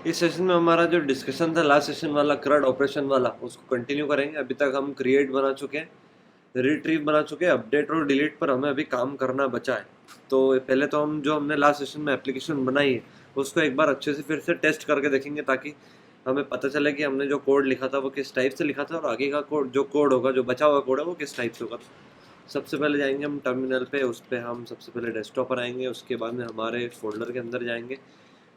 इस सेशन में हमारा जो डिस्कशन था लास्ट सेशन वाला CRUD ऑपरेशन वाला, उसको कंटिन्यू करेंगे। अभी तक हम क्रिएट बना चुके हैं, रिट्रीव बना चुके हैं, अपडेट और डिलीट पर हमें अभी काम करना बचा है। तो पहले तो हम जो हमने लास्ट सेशन में एप्लीकेशन बनाई है उसको एक बार अच्छे से फिर से टेस्ट करके देखेंगे, ताकि हमें पता चले कि हमने जो कोड लिखा था वो किस टाइप से लिखा था और आगे का कोड जो कोड होगा, जो बचा हुआ कोड है वो किस टाइप से होगा। सबसे पहले जाएंगे हम टर्मिनल पे, उस पर हम सबसे पहले डेस्कटॉप पर आएंगे, उसके बाद में हमारे फोल्डर के अंदर जाएंगे।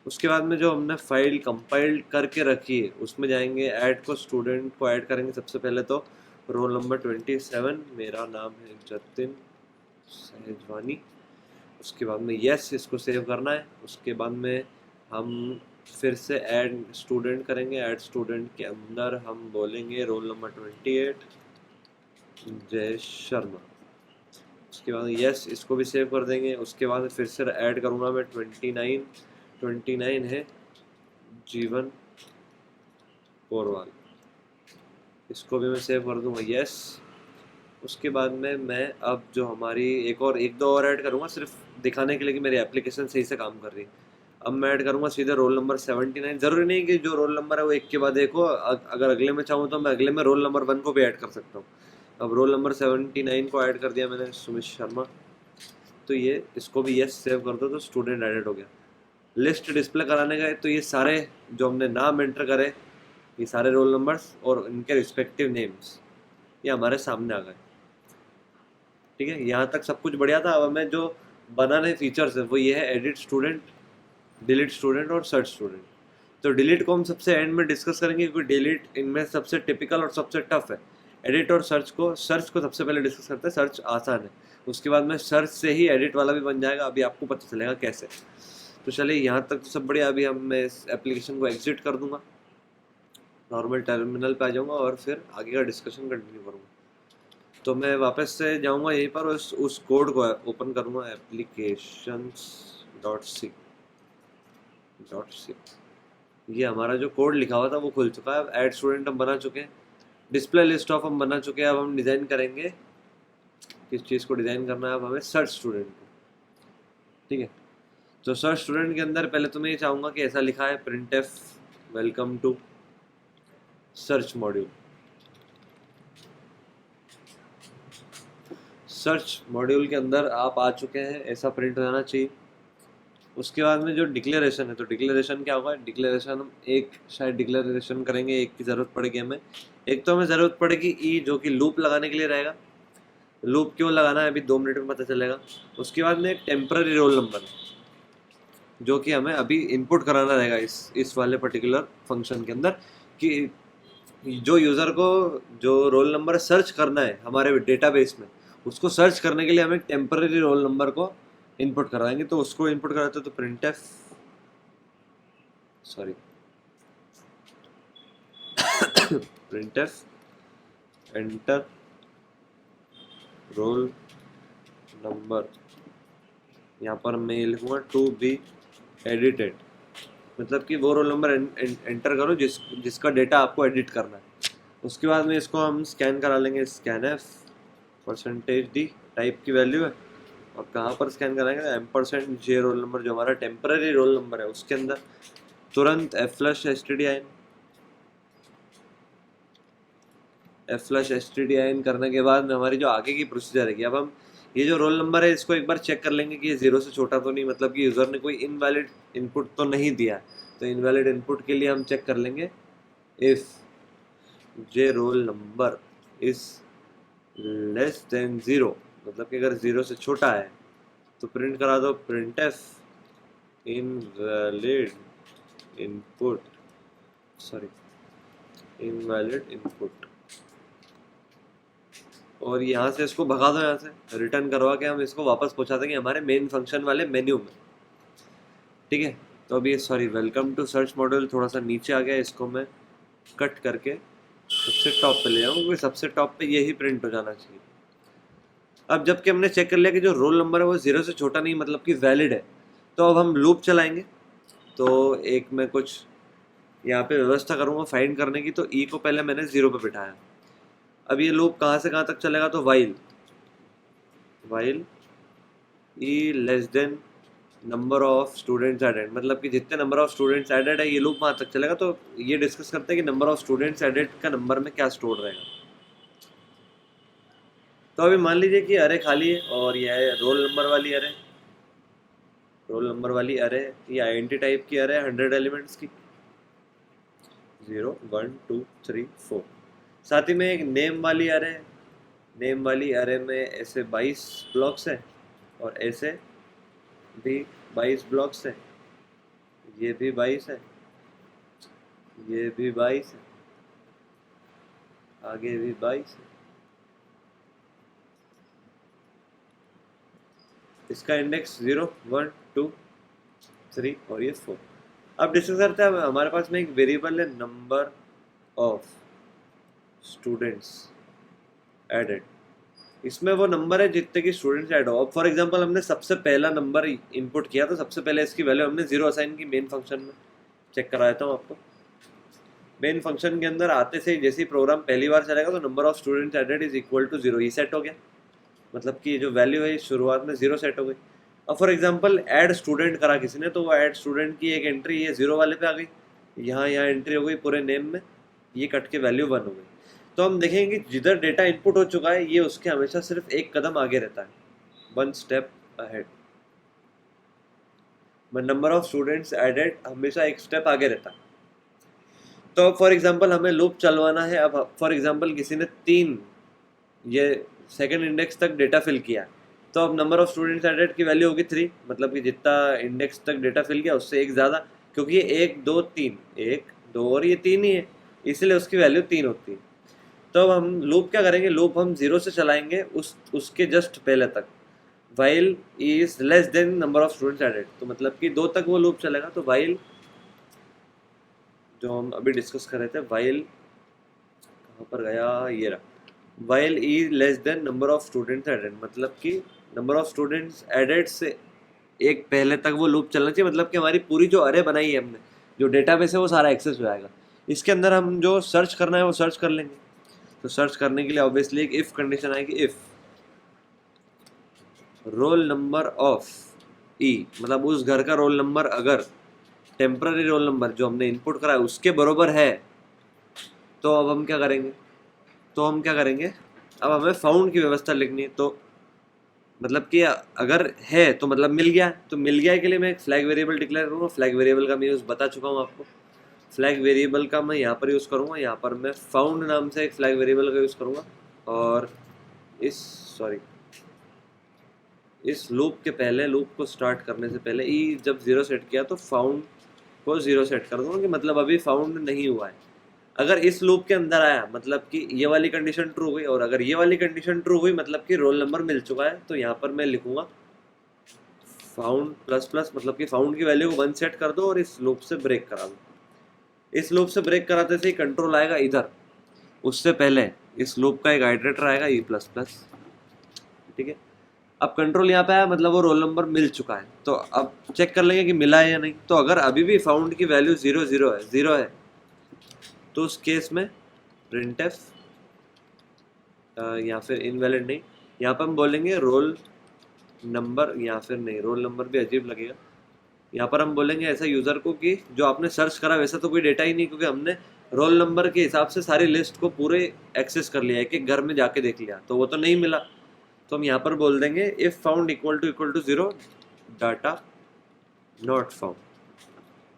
उसके बाद में जो हमने फाइल कंपाइल करके रखी है उसमें जाएंगे, ऐड को स्टूडेंट को ऐड करेंगे। सबसे पहले तो रोल नंबर 27, मेरा नाम है जतिन सहजवानी। उसके बाद में यस, इसको सेव करना है। उसके बाद में हम फिर से ऐड स्टूडेंट करेंगे। ऐड स्टूडेंट के अंदर हम बोलेंगे रोल नंबर 28 जय शर्मा। उसके बाद यस, इसको भी सेव कर देंगे। उसके बाद फिर से ऐड करूँगा मैं 29 है जीवन पोरवाल, इसको भी मैं सेव कर दूंगा यस। उसके बाद में मैं अब जो हमारी एक दो और ऐड करूँगा, सिर्फ दिखाने के लिए कि मेरी एप्लीकेशन सही से काम कर रही है। अब मैं ऐड करूँगा सीधे रोल नंबर 79। ज़रूरी नहीं कि जो रोल नंबर है वो एक के बाद एक हो, अगर अगले में चाहूँ तो मैं अगले में रोल नंबर 1 को भी ऐड कर सकता हूँ। अब रोल नंबर 79 को ऐड कर दिया मैंने, सुमित शर्मा। तो ये इसको भी यस सेव कर दो तो स्टूडेंट एडेड हो गया। लिस्ट डिस्प्ले कराने गए तो ये सारे जो हमने नाम एंटर करे, ये सारे रोल नंबर्स और इनके रिस्पेक्टिव नेम्स ये हमारे सामने आ गए। ठीक है, यहाँ तक सब कुछ बढ़िया था। अब हमें जो बनाने फीचर्स है वो ये है, एडिट स्टूडेंट, डिलीट स्टूडेंट और सर्च स्टूडेंट। तो डिलीट को हम सबसे एंड में डिस्कस करेंगे, क्योंकि डिलीट इनमें सबसे टिपिकल और सबसे टफ है। एडिट और सर्च को सबसे पहले डिस्कस करते हैं। सर्च आसान है, उसके बाद में सर्च से ही एडिट वाला भी बन जाएगा। अभी आपको पता चलेगा कैसे। तो चलिए, यहाँ तक तो सब बढ़िया। अभी मैं इस एप्लीकेशन को एग्जिट कर दूंगा, नॉर्मल टर्मिनल पे आ जाऊंगा और फिर आगे का डिस्कशन कंटिन्यू करूंगा। तो मैं वापस से जाऊंगा यहीं पर, उस कोड को ओपन करूंगा, applications.c। ये हमारा जो कोड लिखा हुआ था वो खुल चुका है। ऐड स्टूडेंट हम बना चुके हैं, डिस्प्ले लिस्ट ऑफ हम बना चुके हैं। अब हम डिज़ाइन करेंगे, किस चीज़ को डिज़ाइन करना है अब हमें, सर्च स्टूडेंट को। ठीक है, तो सर्च स्टूडेंट के अंदर पहले तो मैं ये चाहूँगा कि ऐसा लिखा है, printf welcome to search module. Search module के अंदर आप आ चुके हैं, ऐसा प्रिंट हो जाना चाहिए। उसके बाद में जो डिक्लेरेशन है, तो डिक्लेरेशन क्या होगा, डिक्लेरेशन हम एक शायद डिक्लेरेशन करेंगे, एक की ज़रूरत पड़ेगी हमें। एक तो हमें ज़रूरत पड़ेगी ई, जो कि लूप लगाने के लिए रहेगा। लूप क्यों लगाना है अभी 2 मिनट में पता चलेगा। उसके बाद में एक टेम्पररी रोल नंबर, जो कि हमें अभी इनपुट कराना रहेगा इस वाले पर्टिकुलर फंक्शन के अंदर, कि जो यूज़र को जो रोल नंबर सर्च करना है हमारे डेटाबेस में, उसको सर्च करने के लिए हमें टेम्पररी रोल नंबर को इनपुट कराएंगे। तो उसको इनपुट कराते तो printf एंटर रोल नंबर, यहाँ पर मैं लिखूँगा टू बी एडिटेड, मतलब कि वो रोल नंबर एंटर करो जिसका डेटा आपको एडिट करना है। उसके बाद में इसको हम स्कैन करा लेंगे, scanf %d टाइप की वैल्यू है। और कहाँ पर स्कैन कराएंगे, %j रोल नंबर जो हमारा टेम्पररी रोल नंबर है उसके अंदर। तुरंत f/stdin करने के बाद में हमारी जो आगे की प्रोसीजर है कि अब हम ये जो रोल नंबर है इसको एक बार चेक कर लेंगे कि ये 0 से छोटा तो नहीं, मतलब कि यूज़र ने कोई इनवैलिड इनपुट तो नहीं दिया है। तो इनवैलिड इनपुट के लिए हम चेक कर लेंगे, if J roll number is less then 0, मतलब कि अगर 0 से छोटा है तो प्रिंट करा दो printf इनवैलिड इनपुट। और यहाँ से इसको भगा दो, यहाँ से रिटर्न करवा के हम इसको वापस पहुँचा देंगे हमारे मेन फंक्शन वाले मेन्यू में। ठीक है, तो अभी वेलकम टू सर्च मॉड्यूल थोड़ा सा नीचे आ गया, इसको मैं कट करके सबसे टॉप पे ले जाऊँ, क्योंकि सबसे टॉप पे यही प्रिंट हो जाना चाहिए। अब जबकि हमने चेक कर लिया कि जो रोल नंबर है वो 0 से छोटा नहीं, मतलब कि वैलिड है, तो अब हम लूप चलाएंगे। तो एक मैं कुछ यहाँ पे व्यवस्था करूँगा फाइंड करने की। तो ई को पहले मैंने 0 पे बिठाया। अब ये लूप कहाँ से कहाँ तक चलेगा, तो while e less than number of students added, मतलब कि जितने नंबर ऑफ स्टूडेंट्स एडेड है ये लूप वहाँ तक चलेगा। तो ये डिस्कस करते हैं कि नंबर ऑफ स्टूडेंट्स एडेड का नंबर में क्या स्टोर रहेगा। तो अभी मान लीजिए कि अरे खाली है और यह है रोल नंबर वाली अरे, रोल नंबर वाली अरे, ये आईडेंटिटी टाइप की अरे 100 एलिमेंट्स की, 0 1 2 3 4। साथ ही में एक नेम वाली अरे, नेम वाली अरे में ऐसे 22 ब्लॉक्स है और ऐसे भी 22 ब्लॉक्स है, ये भी 22 है, ये भी 22 है, आगे भी 22 है। इसका इंडेक्स 0 1 2 3 और ये 4। अब डिस्कस करते हैं, हमारे पास में एक वेरिएबल है नंबर ऑफ स्टूडेंट्स एडेड। इसमें वो नंबर है जितने की स्टूडेंट्स ऐड हो। अब फॉर एग्जांपल हमने सबसे पहला नंबर इनपुट किया तो सबसे पहले इसकी वैल्यू हमने 0 असाइन की मेन फंक्शन में। चेक करा देता हूँ आपको। मेन फंक्शन के अंदर आते से जैसे ही प्रोग्राम पहली बार चलेगा तो number of students added is equal to 0 ही सेट हो गया, मतलब कि जो वैल्यू है शुरुआत में 0 सेट हो गई। अब फॉर एग्जांपल ऐड स्टूडेंट करा किसी ने, तो वो ऐड स्टूडेंट की एक एंट्री ये 0 वाले पे आ गई, यहाँ एंट्री हो गई पूरे नेम में, ये कट के वैल्यू 1 हो गई। तो हम देखेंगे कि जिधर डेटा इनपुट हो चुका है ये उसके हमेशा सिर्फ एक कदम आगे रहता है, 1 step ahead. Number of students added हमेशा एक स्टेप आगे रहता है। तो फॉर एग्जांपल हमें लूप चलवाना है। अब फॉर एग्जांपल किसी ने 3 ये सेकंड इंडेक्स तक डेटा फिल किया, तो अब नंबर ऑफ स्टूडेंट्स एडेड की वैल्यू होगी 3, मतलब कि जितना इंडेक्स तक डेटा फिल किया उससे एक ज़्यादा, क्योंकि ये 1 2 3, 1 2 और ये 3 ही है, इसलिए उसकी वैल्यू 3 होती है। तो अब हम लूप क्या करेंगे, लूप हम 0 से चलाएंगे उसके जस्ट पहले तक, while is less than number of students added, तो मतलब कि 2 तक वो लूप चलेगा। तो वाइल जो हम अभी डिस्कस कर रहे थे, वाइल कहाँ पर गया, ये रहा, while e less than number of students added, मतलब कि नंबर ऑफ स्टूडेंट्स एडेड से एक पहले तक वो लूप चलना चाहिए, मतलब कि हमारी पूरी जो अरे बनाई है हमने, जो डेटाबेस है वो सारा एक्सेस हो जाएगा। इसके अंदर हम जो सर्च करना है वो सर्च कर लेंगे। तो सर्च करने के लिए ऑब्वियसली एक इफ कंडीशन आएगी, इफ रोल नंबर ऑफ ई, मतलब उस घर का रोल नंबर अगर टेम्पररी रोल नंबर जो हमने इनपुट करा है उसके बरोबर है, तो अब हम क्या करेंगे, अब हमें फाउंड की व्यवस्था लिखनी है। तो मतलब कि अगर है तो मतलब मिल गया, तो मिल गया के लिए मैं एक फ्लैग वेरिएबल डिक्लेयर करूँगा। फ्लैग वेरिएबल का मैं यूज़ बता चुका हूँ आपको। फ्लैग वेरिएबल का मैं यहाँ पर यूज़ करूँगा, यहाँ पर मैं फाउंड नाम से एक फ्लैग वेरिएबल का यूज़ करूँगा। और इस लूप के पहले, लूप को स्टार्ट करने से पहले ई जब 0 सेट किया तो फाउंड को 0 सेट कर दूँगा, कि मतलब अभी फाउंड नहीं हुआ है। अगर इस लूप के अंदर आया मतलब कि ये वाली कंडीशन ट्रू हुई, और अगर ये वाली कंडीशन ट्रू हुई मतलब कि रोल नंबर मिल चुका है, तो यहाँ पर मैं लिखूंगा फाउंड प्लस प्लस, मतलब कि फाउंड की वैल्यू को 1 सेट कर दो और इस लूप से ब्रेक करा दो। इस लूप से ब्रेक कराते से ही कंट्रोल आएगा इधर, उससे पहले इस लूप का एक आइटरेटर आएगा ई प्लस प्लस, ठीक है। अब कंट्रोल यहाँ पे आया, मतलब वो रोल नंबर मिल चुका है। तो अब चेक कर लेंगे कि मिला है या नहीं। तो अगर अभी भी फाउंड की वैल्यू 0 है तो उस केस में printf या फिर इनवैलिड नहीं, यहाँ पर हम बोलेंगे रोल नंबर, या फिर नहीं, रोल नंबर भी अजीब लगेगा। यहाँ पर हम बोलेंगे ऐसा यूज़र को कि जो आपने सर्च करा वैसा तो कोई डेटा ही नहीं, क्योंकि हमने रोल नंबर के हिसाब से सारी लिस्ट को पूरे एक्सेस कर लिया है, एक एक घर में जाके देख लिया, तो वो तो नहीं मिला। तो हम यहाँ पर बोल देंगे if found equal to 0 data not found,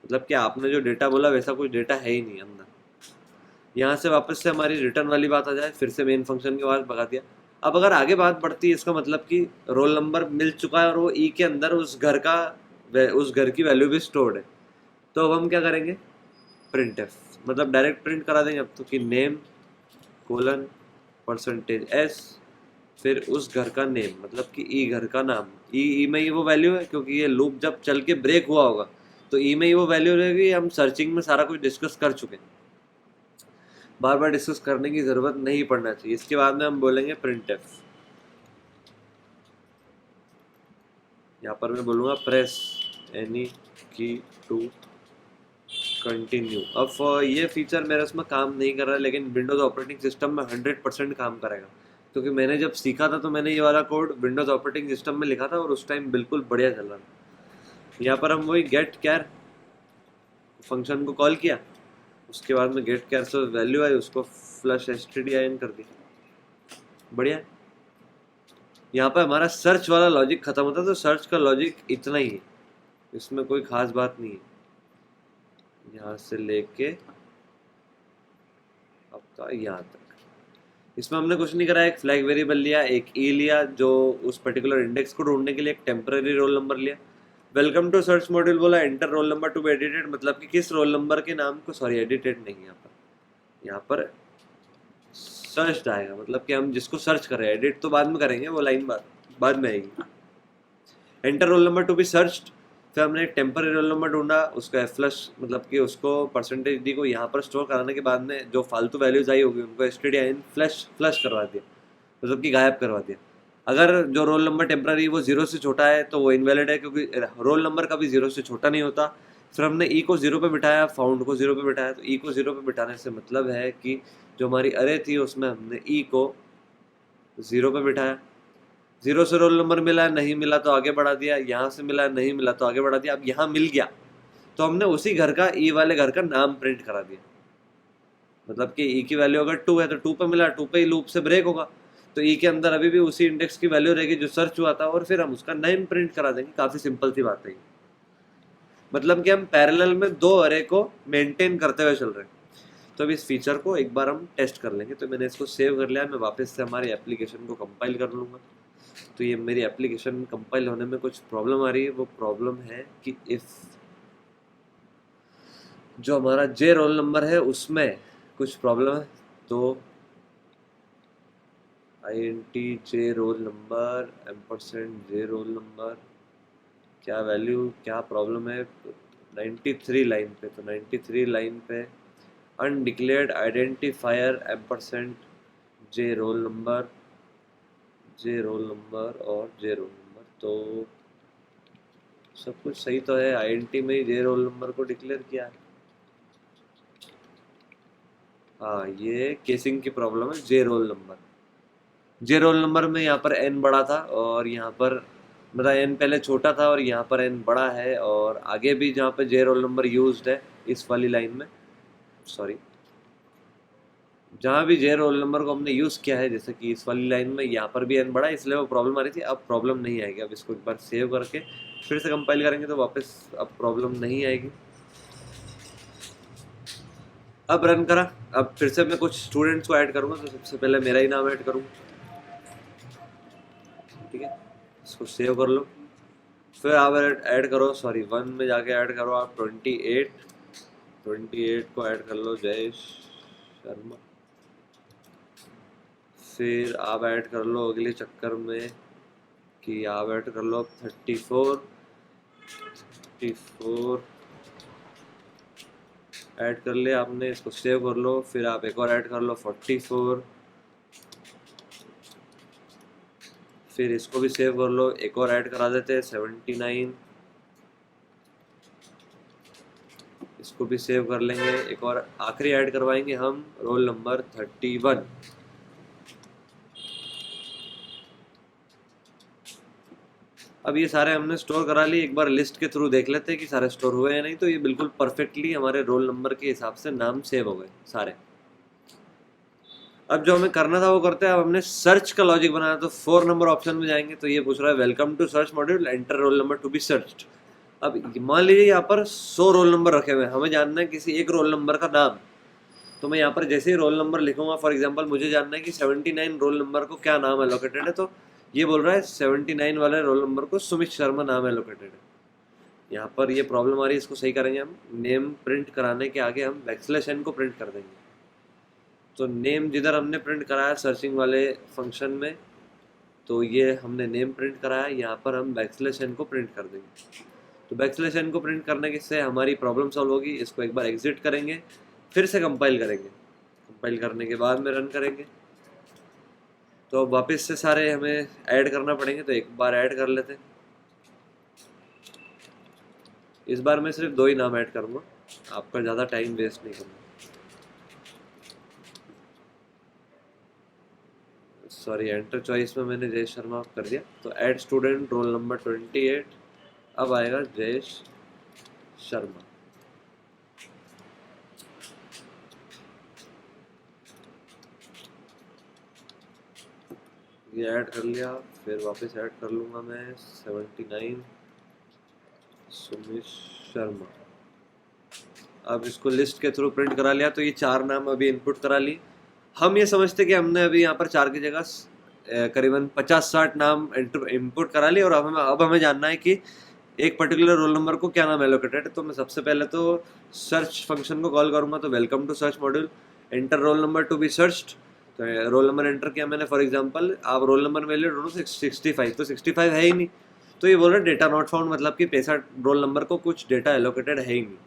मतलब कि आपने जो डेटा बोला वैसा कोई डेटा है ही नहीं अंदर। यहाँ से वापस से हमारी रिटर्न वाली बात आ जाए, फिर से मेन फंक्शन के बाद भगा दिया। अब अगर आगे बात बढ़ती है, इसका मतलब कि रोल नंबर मिल चुका है और वो ई के अंदर उस घर की वैल्यू भी स्टोर्ड है। तो अब हम क्या करेंगे, printf, मतलब डायरेक्ट प्रिंट करा देंगे अब तो, कि नेम कोलन %s फिर उस घर का नेम, मतलब कि ई घर का नाम। ई में ही वो वैल्यू है, क्योंकि ये लूप जब चल के ब्रेक हुआ होगा तो ई में ही वो वैल्यू रहेगी। हम सर्चिंग में सारा कुछ डिस्कस कर चुके हैं, बार बार डिस्कस करने की ज़रूरत नहीं पड़ना चाहिए। इसके बाद में हम बोलेंगे printf, यहाँ पर मैं बोलूँगा प्रेस एनी की टू कंटिन्यू। अब ये फीचर मेरे उसमें काम नहीं कर रहा है, लेकिन विंडोज़ ऑपरेटिंग सिस्टम में 100% काम करेगा, क्योंकि मैंने जब सीखा था तो मैंने ये वाला कोड विंडोज़ ऑपरेटिंग सिस्टम में लिखा था और उस टाइम बिल्कुल बढ़िया चल रहा था। यहाँ पर हम वही गेट कैर फंक्शन को कॉल किया, उसके बाद में गेट कैर से वैल्यू आई, उसको फ्लश stdin कर दी। बढ़िया। यहाँ पर हमारा सर्च वाला लॉजिक खत्म होता है, तो सर्च का लॉजिक इतना ही है, इसमें कोई खास बात नहीं है। यहाँ से लेके आपका यहाँ तक इसमें हमने कुछ नहीं करा। एक फ्लैग वेरिएबल लिया, एक ई लिया जो उस पर्टिकुलर इंडेक्स को ढूंढने के लिए, एक टेम्पररी रोल नंबर लिया। वेलकम टू सर्च मॉड्यूल बोला, enter roll number to B edited, मतलब कि किस रोल नंबर के नाम को, सॉरी एडिटेड नहीं, यहाँ पर सर्च आएगा, मतलब कि हम जिसको सर्च कर रहे हैं, एडिट तो बाद में करेंगे, वो लाइन बाद में आएगी। Enter roll number to be searched, फिर हमने एक टेम्पररी रोल नंबर ढूंढा, उसको एफ फ्लश मतलब कि उसको परसेंटेज डी को यहाँ पर स्टोर कराने के बाद में जो फालतू वैल्यूज आई होगी उनको stdin फ्लश करवा दिया, मतलब कि गायब करवा दिया। अगर जो रोल नंबर टेम्पररी वो 0 से छोटा है तो वो इनवैलिड है, क्योंकि रोल नंबर कभी 0 से छोटा नहीं होता। फिर हमने ई को 0 पे बिठाया, फाउंड को 0 पे बिठाया, तो ई को 0 पे बिठाने से मतलब है कि जो हमारी अरे थी उसमें हमने ई को 0 पे बिठाया। 0 से रोल नंबर मिला, नहीं मिला तो आगे बढ़ा दिया, यहाँ से मिला नहीं मिला तो आगे बढ़ा दिया। अब यहाँ मिल गया तो हमने उसी घर का, ई वाले घर का नाम प्रिंट करा दिया, मतलब कि ई की वैल्यू अगर 2 है तो 2 पे मिला, 2 पे ही लूप से ब्रेक होगा, तो ई के अंदर अभी भी उसी इंडेक्स की वैल्यू रहेगी जो सर्च हुआ था, और फिर हम उसका नेम प्रिंट करा देंगे। काफी सिंपल सी बात है, मतलब कि हम पैरेलल में दो अरे को मेंटेन करते हुए चल रहे हैं। तो अब इस फीचर को एक बार हम टेस्ट कर लेंगे। तो मैंने इसको सेव कर लिया, मैं वापस से हमारी एप्लीकेशन को कंपाइल कर लूँगा। तो ये मेरी एप्लीकेशन कंपाइल होने में कुछ प्रॉब्लम आ रही है। वो प्रॉब्लम है कि इफ़ जो हमारा जे रोल नंबर है उसमें कुछ प्रॉब्लम है, तो INT जे रोल नंबर %जे रोल नंबर, क्या वैल्यू, क्या प्रॉब्लम है 93 लाइन पे। तो 93 लाइन पे अनडिक्लेयर्ड आइडेंटिफायर %जे रोल नंबर, जे रोल नंबर और जे रोल नंबर, तो सब कुछ सही तो है। INT में ही जे रोल नंबर को डिक्लेयर किया है। हाँ, ये केसिंग की प्रॉब्लम है। जे रोल नंबर, जे रोल नंबर में यहाँ पर n बड़ा था और यहाँ पर मतलब n पहले छोटा था और यहाँ पर n बड़ा है, और आगे भी जहाँ पे जे रोल नंबर यूज्ड है इस वाली लाइन में, सॉरी जहाँ भी जे रोल नंबर को हमने यूज़ किया है, जैसे कि इस वाली लाइन में, यहाँ पर भी n बड़ा है, इसलिए वो प्रॉब्लम आ रही थी। अब प्रॉब्लम नहीं आएगी। अब इसको एक बार सेव करके फिर से कंपाइल करेंगे तो वापस अब प्रॉब्लम नहीं आएगी। अब रन करा, अब फिर से मैं कुछ स्टूडेंट्स को ऐड करूँगा, तो सबसे पहले मेरा ही नाम ऐड करूँगा, ठीक है। इसको सेव कर लो, फिर आप ऐड करो, सॉरी 1 में जाके ऐड करो आप 28 को ऐड कर लो, जय शर्मा। फिर आप ऐड कर लो अगले चक्कर में कि आप ऐड कर लो 34 ऐड कर लिया आपने, इसको सेव कर लो। फिर आप एक और ऐड कर लो 44, फिर इसको भी सेव कर लो, एक और ऐड करा देते हैं 79, इसको भी सेव कर लेंगे, एक और आखिरी ऐड करवाएंगे हम रोल नंबर 31। अब ये सारे हमने स्टोर करा लिए, एक बार लिस्ट के थ्रू देख लेते हैं कि सारे स्टोर हुए या नहीं। तो ये बिल्कुल परफेक्टली हमारे रोल नंबर के हिसाब से नाम सेव हो गए सारे। अब जो हमें करना था वो करते हैं। अब हमने सर्च का लॉजिक बनाया, तो 4 नंबर ऑप्शन में जाएंगे, तो ये पूछ रहा है welcome to search module, enter roll number to be searched. अब मान लीजिए यहाँ पर 100 रोल नंबर रखे हुए हैं, हमें जानना है किसी एक रोल नंबर का नाम। तो मैं यहाँ पर जैसे ही रोल नंबर लिखूंगा, फॉर एग्जांपल मुझे जानना है कि 79 रोल नंबर को क्या नाम एलोकेटेड है, तो ये बोल रहा है 79 वाले रोल नंबर को सुमित शर्मा नाम एलोकेटेड है। यहाँ पर ये प्रॉब्लम आ रही है, इसको सही करेंगे हम। नेम प्रिंट कराने के आगे हम \n को प्रिंट कर देंगे। तो नेम जिधर हमने प्रिंट कराया सर्चिंग वाले फंक्शन में, तो ये हमने नेम प्रिंट कराया, यहाँ पर हम \n को प्रिंट कर देंगे। तो \n को प्रिंट करने से हमारी प्रॉब्लम सॉल्व होगी। इसको एक बार एग्जिट करेंगे, फिर से कंपाइल करेंगे, कंपाइल करने के बाद में रन करेंगे। तो अब वापस से सारे हमें ऐड करना पड़ेंगे, तो एक बार ऐड कर लेते हैं। इस बार मैं सिर्फ 2 ही नाम ऐड करूँगा, आपका ज़्यादा टाइम वेस्ट नहीं करूँगा। सॉरी, एंटर चॉइस में मैंने जय शर्मा कर दिया। तो ऐड स्टूडेंट रोल नंबर 28, अब आएगा जयेश शर्मा। ये ऐड कर लिया, फिर वापस ऐड कर लूँगा मैं 79 सुमित शर्मा। अब इसको लिस्ट के थ्रू प्रिंट करा लिया, तो ये 4 नाम अभी इनपुट करा ली। हम ये समझते कि हमने अभी यहाँ पर 4 की जगह करीबन 50-60 नाम इनपुट करा लिए, और अब हमें जानना है कि एक पर्टिकुलर रोल नंबर को क्या नाम एलोकेटेड है। तो मैं सबसे पहले तो सर्च फंक्शन को कॉल करूँगा, तो welcome to search module, enter roll number to be searched. तो रोल नंबर एंटर किया मैंने, फॉर एग्जांपल आप रोल नंबर वैल्यू ढूंढो 65, तो 65 है ही नहीं, तो ये बोल रहा है डेटा नॉट फाउंड, मतलब कि 65 रोल नंबर को कुछ डेटा एलोकेटेड है ही नहीं।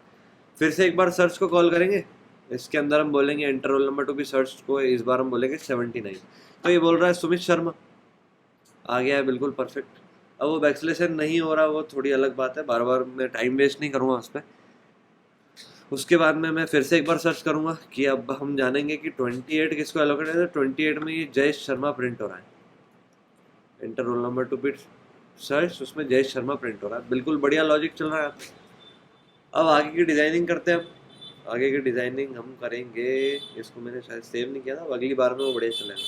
फिर से एक बार सर्च को कॉल करेंगे, इसके अंदर हम बोलेंगे enter roll number to be search को, इस बार हम बोलेंगे 79। तो ये बोल रहा है सुमित शर्मा, आ गया है बिल्कुल परफेक्ट। अब वो बैकस्लैशन नहीं हो रहा, वो थोड़ी अलग बात है, बार बार मैं टाइम वेस्ट नहीं करूँगा उस पर। उसके बाद में मैं फिर से एक बार सर्च करूँगा कि अब हम जानेंगे कि 28 किसको एलोकेटेड है। 28 में ये जयेश शर्मा प्रिंट हो रहा है, enter roll number to be search, उसमें जयेश शर्मा प्रिंट हो रहा है। बिल्कुल बढ़िया लॉजिक चल रहा है। अब आगे की डिज़ाइनिंग करते हैं। हम आगे की डिज़ाइनिंग हम करेंगे, इसको मैंने शायद सेव नहीं किया था, अगली बार में वो बढ़िया चलेगा।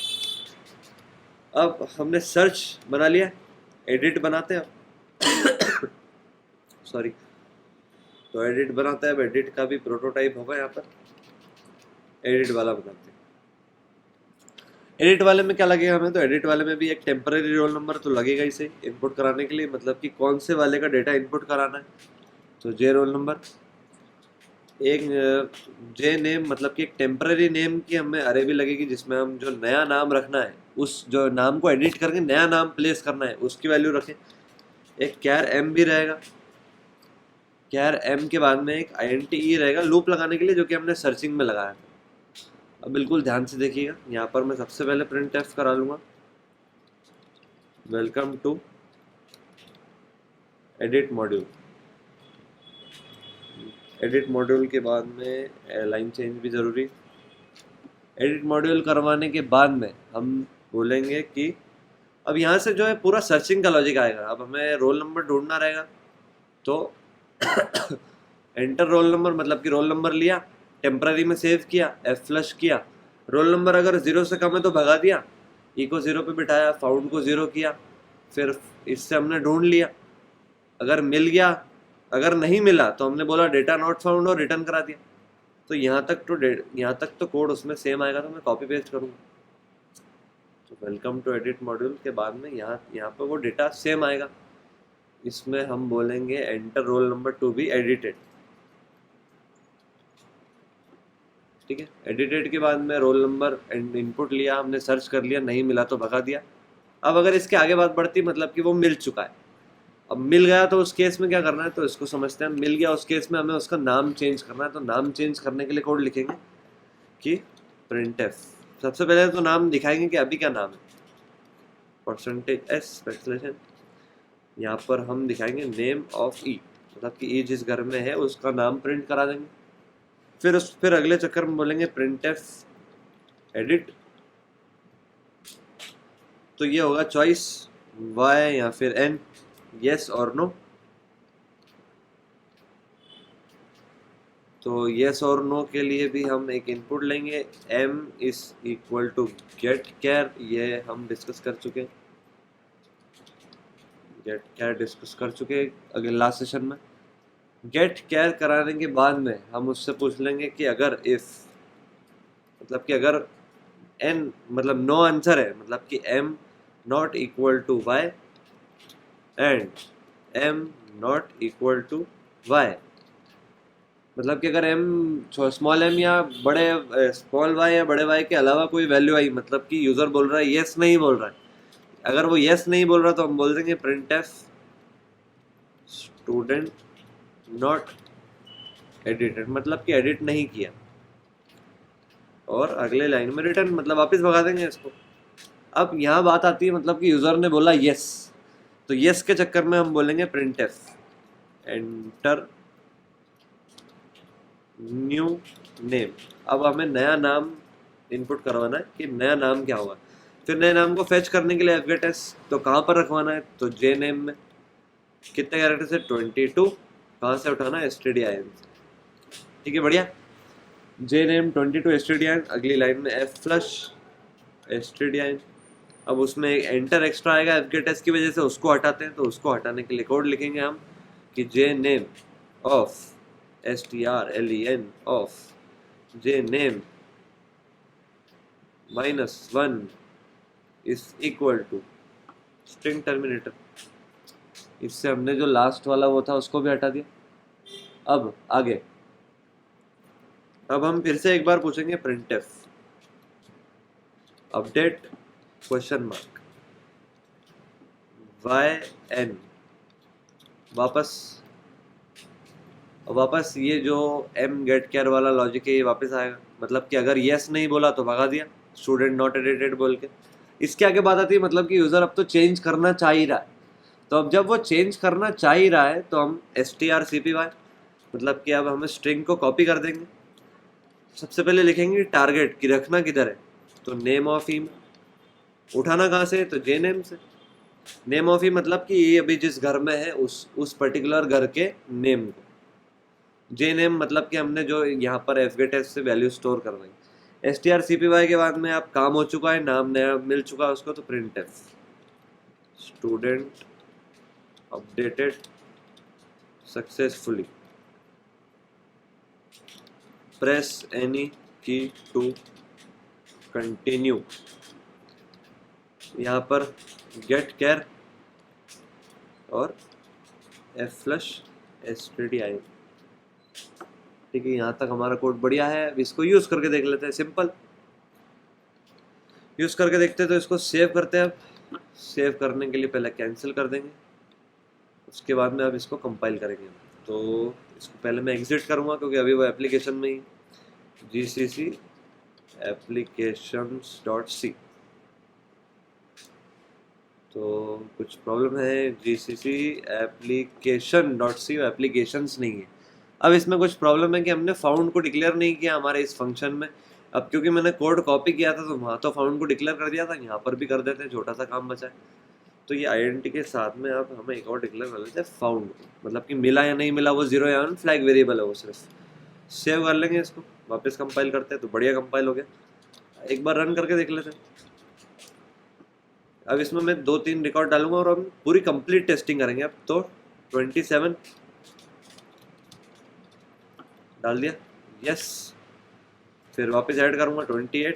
अब हमने सर्च बना लिया, एडिट बनाते हैं सॉरी, तो एडिट बनाते हैं। अब एडिट का भी प्रोटोटाइप होगा यहाँ पर, एडिट वाला बनाते हैं। एडिट वाले में क्या लगेगा हमें, तो एडिट वाले में भी एक टेम्पररी रोल नंबर तो लगेगा इसे इनपुट कराने के लिए, मतलब कि कौन से वाले का डेटा इनपुट कराना है। तो जे रोल नंबर, एक जे नेम, मतलब कि एक टेम्पररी नेम की हमें अरे भी लगेगी, जिसमें हम जो नया नाम रखना है, उस जो नाम को एडिट करके नया नाम प्लेस करना है उसकी वैल्यू रखें। एक कैर एम भी रहेगा, कैर एम के बाद में एक INT रहेगा लूप लगाने के लिए, जो कि हमने सर्चिंग में लगाया था। अब बिल्कुल ध्यान से देखिएगा, यहाँ पर मैं सबसे पहले प्रिंट एफ करा लूँगा welcome to edit module. Edit module के बाद में लाइन चेंज भी ज़रूरी। एडिट मॉड्यूल करवाने के बाद में हम बोलेंगे कि अब यहाँ से जो है पूरा सर्चिंग का लॉजिक आएगा। अब हमें रोल नंबर ढूंढना रहेगा, तो एंटर रोल नंबर, मतलब कि रोल नंबर लिया, टेम्पररी में सेव किया, एफ फ्लश किया, रोल नंबर अगर 0 से कम है तो भगा दिया, ई को 0 पे बिठाया, फाउंड को 0 किया, फिर इससे हमने ढूंढ लिया, अगर मिल गया, अगर नहीं मिला तो हमने बोला डेटा नॉट फाउंड और रिटर्न करा दिया। तो यहाँ तक तो कोड उसमें सेम आएगा, तो मैं कॉपी पेस्ट करूँगा। तो वेलकम टू एडिट मॉड्यूल के बाद में यहाँ पर वो डेटा सेम आएगा। इसमें हम बोलेंगे enter roll number to B edited, ठीक है। एडिटेड के बाद में रोल नंबर इनपुट लिया, हमने सर्च कर लिया, नहीं मिला तो भगा दिया। अब अगर इसके आगे बात बढ़ती, मतलब कि वो मिल चुका है, अब मिल गया तो उस केस में क्या करना है, तो इसको समझते हैं। मिल गया उस केस में हमें उसका नाम चेंज करना है, तो नाम चेंज करने के लिए कोड लिखेंगे कि प्रिंट एफ। सबसे पहले तो नाम दिखाएंगे कि अभी क्या नाम है, %s यहाँ पर हम दिखाएंगे नेम ऑफ ई, मतलब कि ई जिस घर में है उसका नाम प्रिंट करा देंगे। फिर अगले चक्कर में बोलेंगे प्रिंट एफ एडिट, तो ये होगा चॉइस वाई या फिर एन, येस और नो। तो येस और नो के लिए भी हम एक इनपुट लेंगे, m इज इक्वल टू गेट कैर, ये हम डिस्कस कर चुके, गेट कैर डिस्कस कर चुके अगले लास्ट सेशन में। गेट कैर कराने के बाद में हम उससे पूछ लेंगे कि अगर इफ, मतलब कि अगर n मतलब नो आंसर है, मतलब कि m not equal to y and m not equal to y, मतलब कि अगर m स्मॉल m या बड़े स्मॉल y या बड़े y के अलावा कोई वैल्यू आई, मतलब कि यूज़र बोल रहा है येस नहीं बोल रहा है, अगर वो येस नहीं बोल रहा तो हम बोल देंगे print F student not edited, मतलब कि एडिट नहीं किया, और अगले लाइन में रिटर्न, मतलब वापस भगा देंगे इसको। अब यहाँ बात आती है, मतलब कि यूज़र ने बोला येस, तो येस के चक्कर में हम बोलेंगे print F enter new name. अब हमें नया नाम इनपुट करवाना है कि नया नाम क्या होगा। फिर नए नाम को फेच करने के लिए fget s, तो कहाँ पर रखवाना है, तो जे नेम में। कितने कैरेक्टर से 22, कहाँ से उठाना, stdin से। ठीक है बढ़िया। जे नेम 22 stdin, अगली लाइन में एफ फ्लश stdin। अब उसमें एक एंटर एक्स्ट्रा आएगा एफ गेट एस की वजह से, उसको हटाते हैं। तो उसको हटाने के लिए कोड लिखेंगे हम कि J name of strlen of J name -1 is equal to string terminator. इससे हमने जो लास्ट वाला वो था उसको भी हटा दिया। अब आगे, अब हम फिर से एक बार पूछेंगे printf update question mark yn, वापस ये जो m गेट केयर वाला लॉजिक है ये वापस आएगा। मतलब कि अगर yes नहीं बोला तो भगा दिया, स्टूडेंट नॉट एडिटेड बोल के। इसके आगे बात आती है मतलब कि यूजर अब तो चेंज करना चाह ही रहा है। तो अब जब वो चेंज करना चाह ही रहा है तो हम strcpy, मतलब कि अब हम स्ट्रिंग को कॉपी कर देंगे। सबसे पहले लिखेंगे टारगेट की रखना किधर है, तो नेम ऑफ ई, उठाना कहाँ से, तो जे नेम से। नेम ऑफ ई मतलब कि ये अभी जिस घर में है उस पर्टिकुलर घर के नेम को। जे नेम मतलब कि हमने जो यहाँ पर fgetS से वैल्यू स्टोर कर रही है। strcpy के बाद में आप काम हो चुका है, नाम नया मिल चुका है उसको, तो printf student updated successfully, press any की टू कंटिन्यू। यहाँ पर गेट केयर और एफ फ्लश stdin। ठीक है, यहाँ तक हमारा कोड बढ़िया है। अब इसको यूज करके देख लेते हैं। सिंपल यूज करके देखते हैं। तो इसको सेव करते हैं। अब सेव करने के लिए पहले कैंसिल कर देंगे, उसके बाद में अब इसको कंपाइल करेंगे। तो इसको पहले मैं एग्जिट करूँगा क्योंकि अभी वो एप्लीकेशन में ही gcc applications.c, तो कुछ प्रॉब्लम है। gcc application.c एप्लीकेशंस नहीं है। अब इसमें कुछ प्रॉब्लम है कि हमने फाउंड को डिक्लेयर नहीं किया हमारे इस फंक्शन में। अब क्योंकि मैंने कोड कॉपी किया था तो वहाँ तो फाउंड को डिक्लेयर कर दिया था, यहाँ पर भी कर देते हैं, छोटा सा काम बचा है। तो ये आइडेंटिटी के साथ में अब हमें एक और डिक्लेयर कर लेते हैं फाउंड, मतलब कि मिला या नहीं मिला वो 0 या 1 फ्लैग वेरिएबल है वो सिर्फ। सेव कर लेंगे इसको, वापस कंपाइल करते हैं तो बढ़िया कंपाइल हो गया। एक बार रन करके देख लेते हैं। अब इसमें मैं 2-3 रिकॉर्ड डालूंगा और हम पूरी कंप्लीट टेस्टिंग करेंगे। अब तो 27 डाल दिया, यस। फिर वापस ऐड करूंगा 28।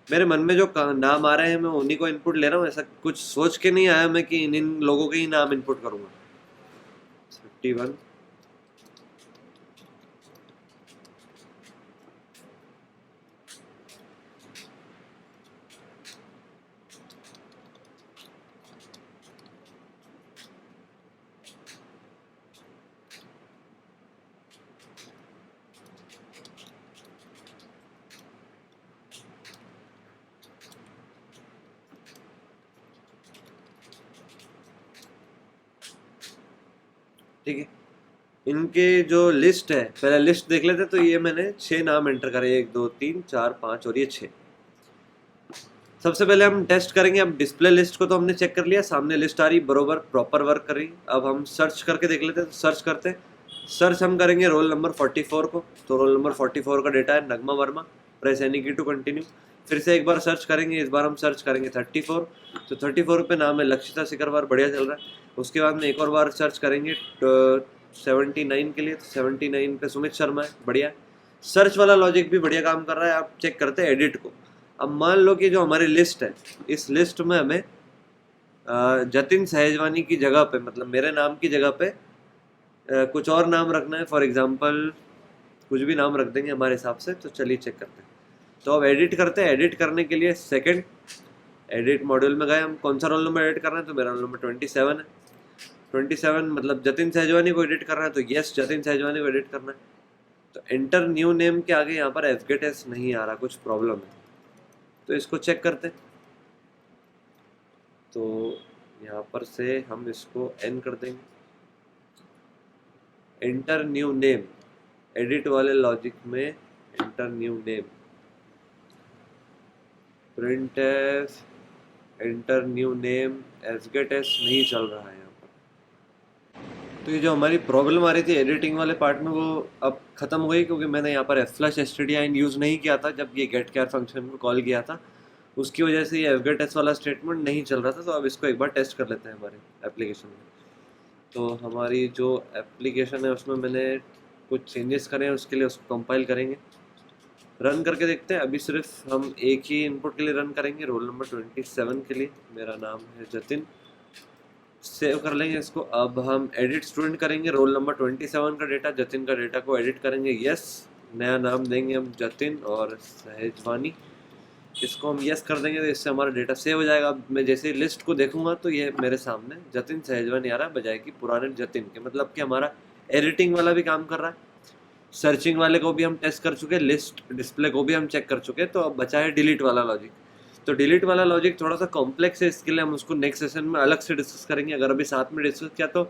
मेरे मन में जो नाम आ रहे हैं मैं उन्हीं को इनपुट ले रहा हूँ। ऐसा कुछ सोच के नहीं आया मैं कि इन लोगों के ही नाम इनपुट करूंगा। 31, ठीक है। इनके जो लिस्ट है, पहले लिस्ट देख लेते। तो ये मैंने 6 नाम एंटर करे, 1 2 3 4 5 और ये 6। सबसे पहले हम टेस्ट करेंगे। अब डिस्प्ले लिस्ट को तो हमने चेक कर लिया, सामने लिस्ट आ रही बरोबर प्रॉपर वर्क कर रही। अब हम सर्च करके देख लेते हैं। तो सर्च करते हैं। सर्च हम करेंगे रोल नंबर 44 को। तो रोल नंबर 44 का डेटा है नगमा वर्मा, प्रेस एनी की टू कंटिन्यू। फिर से एक बार सर्च करेंगे, इस बार हम सर्च करेंगे 34। तो 34 पे नाम है लक्षिता सिकरवार, बढ़िया चल रहा है। उसके बाद में एक और बार सर्च करेंगे 79 के लिए, तो 79 पे सुमित शर्मा है, बढ़िया। सर्च वाला लॉजिक भी बढ़िया काम कर रहा है। आप चेक करते हैं एडिट को। अब मान लो कि जो हमारी लिस्ट है, इस लिस्ट में हमें जतिन सहजवानी की जगह पे, मतलब मेरे नाम की जगह पे कुछ और नाम रखना है। फॉर एग्जांपल कुछ भी नाम रख देंगे हमारे हिसाब से। तो चलिए चेक करते हैं। तो अब एडिट करते हैं। एडिट करने के लिए सेकंड एडिट मॉड्यूल में गए। हम कौन सा रोल नंबर एडिट कर रहे हैं, तो मेरा रोल नंबर 27 है। 27 मतलब जतिन सहजवानी को एडिट करना है, तो यस जतिन सहजवानी को एडिट करना है। तो एंटर न्यू नेम के आगे यहाँ पर fgetS नहीं आ रहा, कुछ प्रॉब्लम है। तो इसको चेक करते हैं। तो यहाँ पर से हम इसको n कर देंगे। एंटर न्यू नेम, एडिट वाले लॉजिक में enter new name, printf enter new name SGET-S नहीं चल रहा है यहाँ पर। तो ये जो हमारी प्रॉब्लम आ रही थी एडिटिंग वाले पार्ट में, वो अब ख़त्म हो गई, क्योंकि मैंने यहाँ पर flush stdin यूज़ नहीं किया था जब ये गेट केयर फंक्शन को कॉल किया था। उसकी वजह से ये SGET-S वाला स्टेटमेंट नहीं चल रहा था। तो अब इसको एक बार टेस्ट कर लेते हैं हमारे एप्लीकेशन में। तो हमारी जो एप्लीकेशन है उसमें मैंने कुछ चेंजेस करे हैं, उसके लिए उसको कंपाइल करेंगे, रन करके देखते हैं। अभी सिर्फ हम एक ही इनपुट के लिए रन करेंगे, रोल नंबर 27 के लिए। मेरा नाम है जतिन, सेव कर लेंगे इसको। अब हम एडिट स्टूडेंट करेंगे, रोल नंबर 27 का डेटा, जतिन का डेटा को एडिट करेंगे। यस, नया नाम देंगे हम जतिन और सहजवानी, इसको हम यस कर देंगे। तो इससे हमारा डेटा सेव हो जाएगा। अब मैं जैसे लिस्ट को देखूंगा तो ये मेरे सामने जतिन सहजवानी आ रहा है, बजाय कि पुराने जतिन के। मतलब कि हमारा एडिटिंग वाला भी काम कर रहा है, सर्चिंग वाले को भी हम टेस्ट कर चुके, लिस्ट डिस्प्ले को भी हम चेक कर चुके। तो अब बचा है डिलीट वाला लॉजिक। तो डिलीट वाला लॉजिक थोड़ा सा कॉम्प्लेक्स है, इसके लिए हम उसको नेक्स्ट सेशन में अलग से डिस्कस करेंगे। अगर अभी साथ में डिस्कस किया तो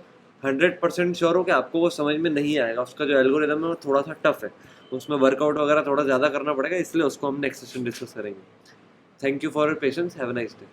100% श्योर हो कि आपको वो समझ में नहीं आएगा। उसका जो एल्गोरिदम है वो थोड़ा सा टफ है, उसमें वर्कआउट वगैरह थोड़ा ज़्यादा करना पड़ेगा, इसलिए उसको हम नेक्स्ट सेशन डिस्कस करेंगे। Thank you for your patience, have a nice day.